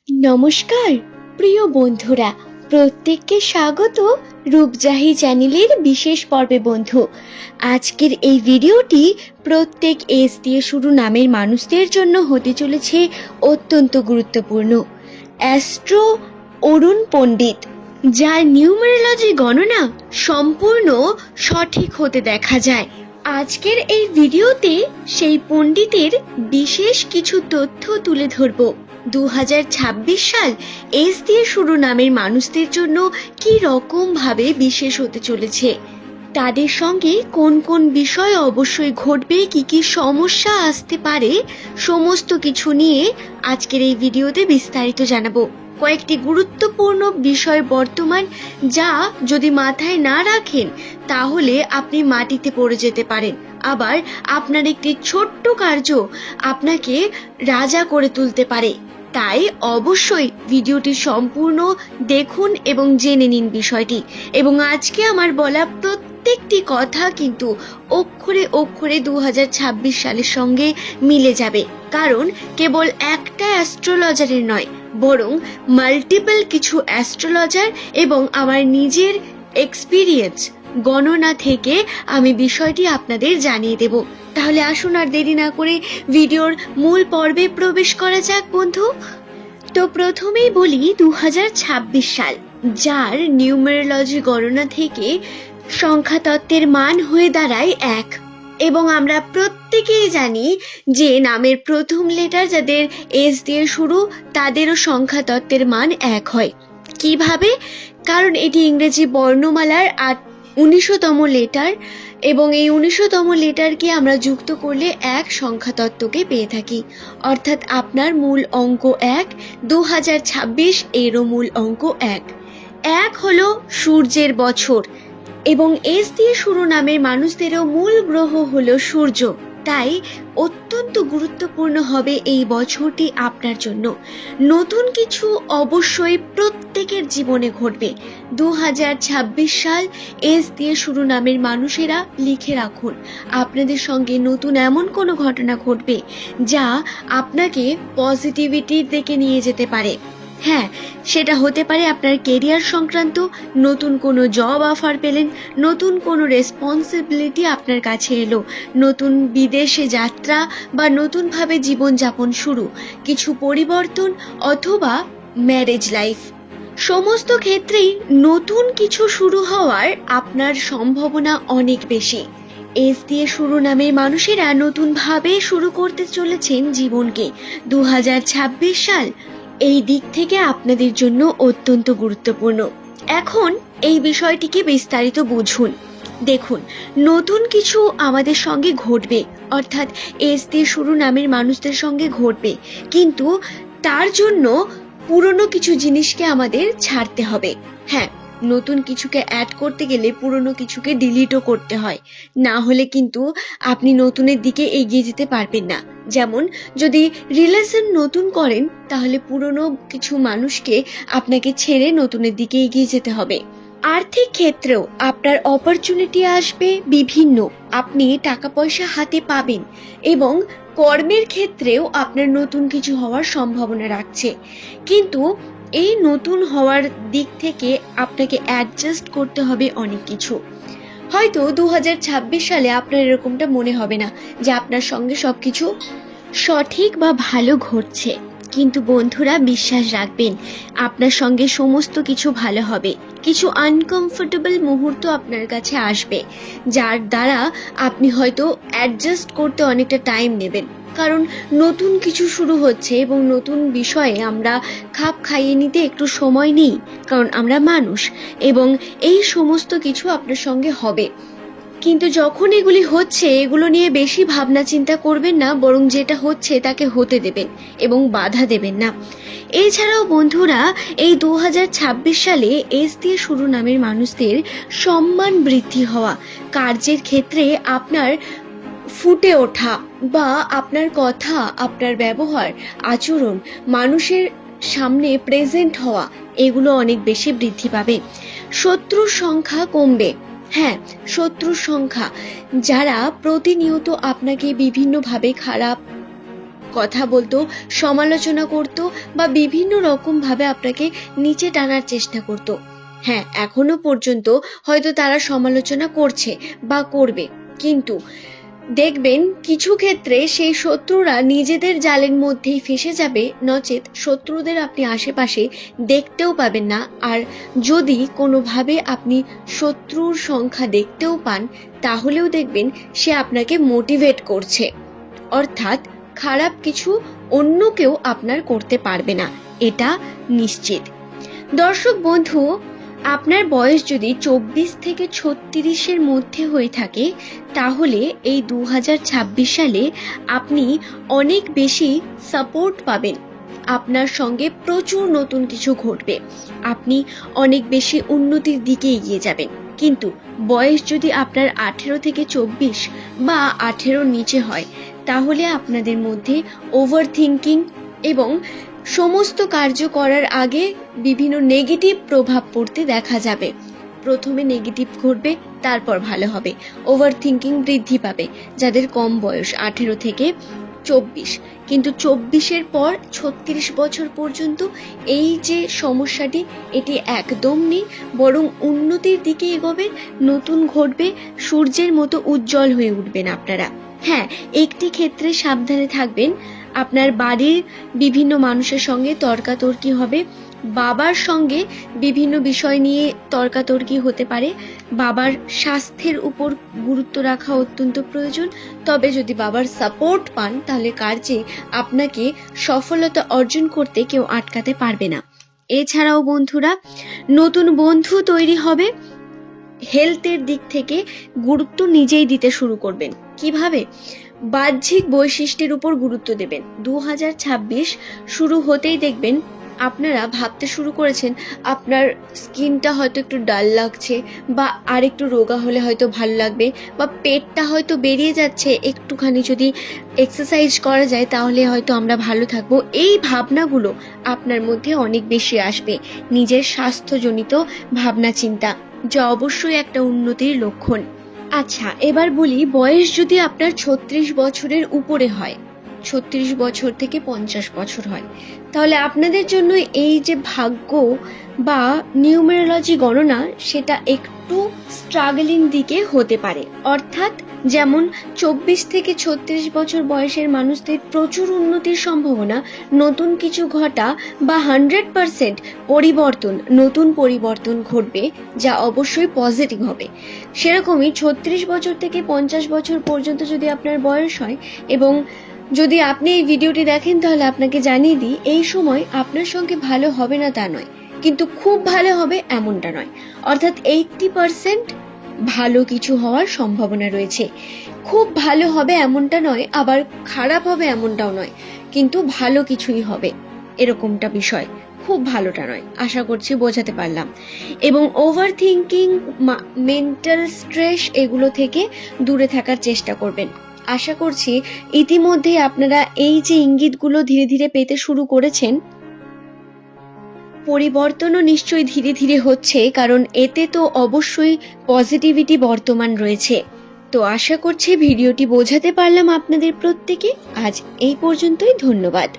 নমস্কার প্রিয় বন্ধুরা, প্রত্যেককে স্বাগত রূপজাহি চ্যানেলের বিশেষ পর্বে। বন্ধু, আজকের এই ভিডিওটি প্রত্যেক এস দিয়ে শুরু নামের মানুষদের জন্য হতে চলেছে অত্যন্ত গুরুত্বপূর্ণ। অ্যাস্ট্রো অরুণ পণ্ডিত, যার নিউমেরোলজি গণনা সম্পূর্ণ সঠিক হতে দেখা যায়। আজকের এই ভিডিওতে সেই পণ্ডিতের বিশেষ কিছু তথ্য তুলে ধরব। 2026 সাল এস দিয়ে শুরু নামের মানুষদের জন্য কি রকম ভাবে বিশেষ হতে চলেছে, তাদের সঙ্গে কোন কোন বিষয় অবশ্যই ঘটবে, কি কি সমস্যা আসতে পারে, সমস্ত কিছু নিয়ে আজকের এই ভিডিওতে বিস্তারিত জানাবো। কয়েকটি গুরুত্বপূর্ণ বিষয় বর্তমান, যা যদি মাথায় না রাখেন তাহলে আপনি মাটিতে পড়ে যেতে পারেন। আবার আপনার একটি ছোট্ট কার্য আপনাকে রাজা করে তুলতে পারে। তাই অবশ্যই ভিডিওটি সম্পূর্ণ দেখুন এবং জেনে নিন বিষয়টি। এবং আজকে আমার বলা প্রত্যেকটি কথা কিন্তু অক্ষরে অক্ষরে 2026 সালের সঙ্গে মিলে যাবে, কারণ কেবল একটা অ্যাস্ট্রোলজারের নয়, বরং মাল্টিপল কিছু অ্যাস্ট্রোলজার এবং আমার নিজের এক্সপিরিয়েন্স গণনা থেকে আমি বিষয়টি আপনাদের জানিয়ে দেব। তাহলে আসুন আর দেরি না করে ভিডিওর মূল পর্বে প্রবেশ করা যাক বন্ধু। তো প্রথমেই বলি 2026 সাল, যার নিউমেরোলজি গণনা থেকে সংখ্যাতত্ত্বের মান হয়ে দাঁড়ায় 1। এবং আমরা প্রত্যেকেই জানি যে নামের প্রথম লেটার যাদের এস দিয়ে শুরু তাদেরও সংখ্যাতত্ত্বের মান 1 হয়। কিভাবে? কারণ এটি ইংরেজি বর্ণমালার 19তম লেটার, এবং এই 19তম লেটারকে আমরা যুক্ত করলে 1 সংখ্যাতত্ত্বকে পেয়ে থাকি। অর্থাৎ আপনার মূল অঙ্ক 1, 2026 এরও মূল অঙ্ক 1। 1 হলো সূর্যের বছর, এবং এস দিয়ে শুরু নামের মানুষদেরও মূল গ্রহ হলো সূর্য। তাই অত্যন্ত গুরুত্বপূর্ণ হবে এই বছরটি আপনার জন্য। নতুন কিছু অবশ্যই প্রত্যেকের জীবনে ঘটবে। 2026 সাল এস দিয়ে শুরু নামের মানুষেরা লিখে রাখুন, আপনাদের সঙ্গে নতুন এমন কোনো ঘটনা ঘটবে যা আপনাকে পজিটিভিটির দিকে নিয়ে যেতে পারে। হ্যাঁ, সেটা হতে পারে আপনার কেরিয়ার সংক্রান্ত, নতুন কোনো জব অফার পেলেন, নতুন কোনো রেসপন্সিবিলিটি আপনার কাছে এলো, নতুন বিদেশে যাত্রা বা নতুনভাবে জীবনযাপন শুরু, কিছু পরিবর্তন, অথবা ম্যারেজ লাইফ। সমস্ত ক্ষেত্রেই নতুন কিছু শুরু হওয়ার আপনার সম্ভাবনা অনেক বেশি। এস দিয়ে শুরু নামের মানুষেরা নতুনভাবে শুরু করতে চলেছেন জীবনকে। 2026 সাল এই দিক থেকে আপনাদের জন্য অত্যন্ত গুরুত্বপূর্ণ। এখন এই বিষয়টিকে বিস্তারিত বুঝুন। দেখুন, নতুন কিছু আমাদের সঙ্গে ঘটবে, অর্থাৎ এস দিয়ে শুরু নামের মানুষদের সঙ্গে ঘটবে, কিন্তু তার জন্য পুরনো কিছু জিনিসকে আমাদের ছাড়তে হবে। হ্যাঁ, নতুন কিছুকে অ্যাড করতে গেলে পুরনো কিছুকে ডিলিটও করতে হয়, না হলে কিন্তু আপনি নতুনের দিকে এগিয়ে যেতে পারবেন না। যেমন যদি রিলেশন নতুন করেন, তাহলে পুরনো কিছু মানুষকে আপনাকে ছেড়ে নতুনের দিকে এগিয়ে যেতে হবে। আর্থিক ক্ষেত্রেও আপনার অপরচুনিটি আসবে বিভিন্ন, আপনি টাকা পয়সা হাতে পাবেন, এবং কর্মের ক্ষেত্রেও আপনার নতুন কিছু হওয়ার সম্ভাবনা রাখছে। কিন্তু এই নতুন হওয়ার দিক থেকে আপনাকে অ্যাডজাস্ট করতে হবে অনেক কিছু। হয়তো 2026 সালে আপনার এরকমটা মনে হবে না যে আপনার সঙ্গে সবকিছু সঠিক বা ভালো ঘটছে, কিন্তু বন্ধুরা বিশ্বাস রাখবেন, আপনার সঙ্গে সমস্ত কিছু ভালো হবে। কিছু আনকমফোর্টেবল মুহূর্ত আপনার কাছে আসবে, যার দ্বারা আপনি হয়তো অ্যাডজাস্ট করতে অনেকটা টাইম নেবেন, কারণ নতুন কিছু শুরু হচ্ছে এবং নতুন বিষয়ে আমরা খাপ খাইয়ে নিতে একটু সময় নিই, কারণ আমরা মানুষ, এবং এই সমস্ত কিছু আপনার সঙ্গে হবে। কিন্তু যখন এগুলি হচ্ছে, এগুলো নিয়ে বেশি ভাবনা চিন্তা করবেন না, বরং যেটা হচ্ছে তাকে হতে দেবেন এবং বাধা দেবেন না। এছাড়াও বন্ধুরা, এই 2026 সালে এস দিয়ে শুরু নামের মানুষদের সম্মান বৃদ্ধি হওয়া, কার্যের ক্ষেত্রে আপনার ফুটে ওঠা, বা আপনার কথা, আপনার ব্যবহার, আচরণ, মানুষের সামনে প্রেজেন্ট হওয়া, এগুলো অনেক বেশি বৃদ্ধি পাবে। শত্রুর সংখ্যা কমবে। হ্যাঁ, শত্রুর সংখ্যা, যারা প্রতিনিয়ত আপনাকে বিভিন্নভাবে খারাপ কথা বলতো, সমালোচনা করত বা বিভিন্ন রকমভাবে আপনাকে নিচে টানার চেষ্টা করত। হ্যাঁ, এখনো পর্যন্ত হয়তো তারা সমালোচনা করছে বা করবে, কিন্তু দেখবেন কিছু ক্ষেত্রে সেই শত্রুরা নিজেদের জালের মধ্যেই ফেসে যাবে, নচেত শত্রুদের আপনি আশেপাশে দেখতেও পাবেন না। আর যদি কোনোভাবে আপনি শত্রুর সংখ্যা দেখতেও পান, তাহলেও দেখবেন সে আপনাকে মোটিভেট করছে, অর্থাৎ খারাপ কিছু অন্য কেউ আপনার করতে পারবে না, এটা নিশ্চিত। দর্শক বন্ধু, আপনার বয়স যদি 24 থেকে 36-এর মধ্যে হয়ে থাকে, তাহলে এই 2026 সালে আপনি অনেক বেশি সাপোর্ট পাবেন। আপনার সঙ্গে প্রচুর নতুন কিছু ঘটবে, আপনি অনেক বেশি উন্নতির দিকে এগিয়ে যাবেন। কিন্তু বয়স যদি আপনার 18 থেকে 24 বা 18-র নিচে হয়, তাহলে আপনাদের মধ্যে ওভার থিঙ্কিং এবং সমস্ত কার্য করার আগে বিভিন্ন নেগেটিভ প্রভাব পড়তে দেখা যাবে। প্রথমে নেগেটিভ ঘটবে, তারপর ভালো হবে। ওভার থিঙ্কিং বৃদ্ধি পাবে যাদের কম বয়স 18 থেকে 24, কিন্তু 24-এর পর 36 বছর পর্যন্ত এই যে সমস্যাটি, এটি একদম নেই, বরং উন্নতির দিকে এগোবে, নতুন ঘটবে, সূর্যের মতো উজ্জ্বল হয়ে উঠবেন আপনারা। হ্যাঁ, একটি ক্ষেত্রে সাবধানে থাকবেন, আপনার বাড়ির বিভিন্ন মানুষের সঙ্গে তর্কাতর্কি হবে, বাবার সঙ্গে বিভিন্ন বিষয় নিয়ে তর্কাতর্কি হতে পারে। বাবার স্বাস্থ্যের উপর গুরুত্ব রাখা অত্যন্ত প্রয়োজন। তবে যদি বাবার সাপোর্ট পান, তাহলে কার্যে আপনাকে সফলতা অর্জন করতে কেউ আটকাতে পারবে না। এছাড়াও বন্ধুরা, নতুন বন্ধু তৈরি হবে। হেলথের দিক থেকে গুরুত্ব নিজেই দিতে শুরু করবেন। কিভাবে? বাহ্যিক বৈশিষ্ট্যের উপর গুরুত্ব দেবেন। 2026 শুরু হতেই দেখবেন আপনারা ভাবতে শুরু করেছেন আপনার স্কিনটা হয়তো একটু ডাল লাগছে, বা আর একটু রোগা হলে হয়তো ভালো লাগবে, বা পেটটা হয়তো বেরিয়ে যাচ্ছে, একটুখানি যদি এক্সারসাইজ করা যায় তাহলে হয়তো আমরা ভালো থাকবো। এই ভাবনাগুলো আপনার মধ্যে অনেক বেশি আসবে, নিজের স্বাস্থ্যজনিত ভাবনা চিন্তা, যা অবশ্যই একটা উন্নতির লক্ষণ। আচ্ছা, এবার বলি, বয়স যদি আপনার 36 বছরের উপরে হয়, 36 বছর থেকে 50 বছর হয়, তাহলে আপনাদের জন্য এই যে ভাগ্য বা নিউমেরোলজি গণনা, সেটা একটু স্ট্রাগলিং দিকে হতে পারে। অর্থাৎ যেমন 24 থেকে 36 বছর বয়সের মানুষদের প্রচুর উন্নতির সম্ভাবনা, নতুন কিছু ঘটা বা 100% পরিবর্তন, নতুন পরিবর্তন ঘটবে, যা অবশ্যই পজিটিভ হবে। সেরকমই 36 বছর থেকে 50 বছর পর্যন্ত যদি আপনার বয়স হয়, এবং যদি আপনি এই ভিডিওটি দেখেন, তাহলে আপনাকে জানিয়ে দিই, এই সময় আপনার সঙ্গে ভালো হবে না তা নয়, কিন্তু খুব ভালো হবে এমনটা নয়। অর্থাৎ 80% ভালো কিছু হওয়ার সম্ভাবনা রয়েছে। খুব ভালো হবে এমনটা নয়, আবার খারাপ হবে এমনটাও নয়, কিন্তু ভালো কিছুই হবে, এরকমটা বিষয়। খুব ভালোটা নয়। আশা করছি বোঝাতে পারলাম। এবং ওভার থিঙ্কিং, মেন্টাল স্ট্রেস, এগুলো থেকে দূরে থাকার চেষ্টা করবেন। আশা করছি ইতিমধ্যে আপনারা এই যে ইঙ্গিতগুলো ধীরে ধীরে পেতে শুরু করেছেন, পরিবর্তনও নিশ্চয়ই ধীরে ধীরে হচ্ছে, কারণ এতে তো অবশ্যই পজিটিভিটি বর্তমান রয়েছে। তো আশা করছি ভিডিওটি বোঝাতে পারলাম আপনাদের প্রত্যেকে। আজ এই পর্যন্তই, ধন্যবাদ।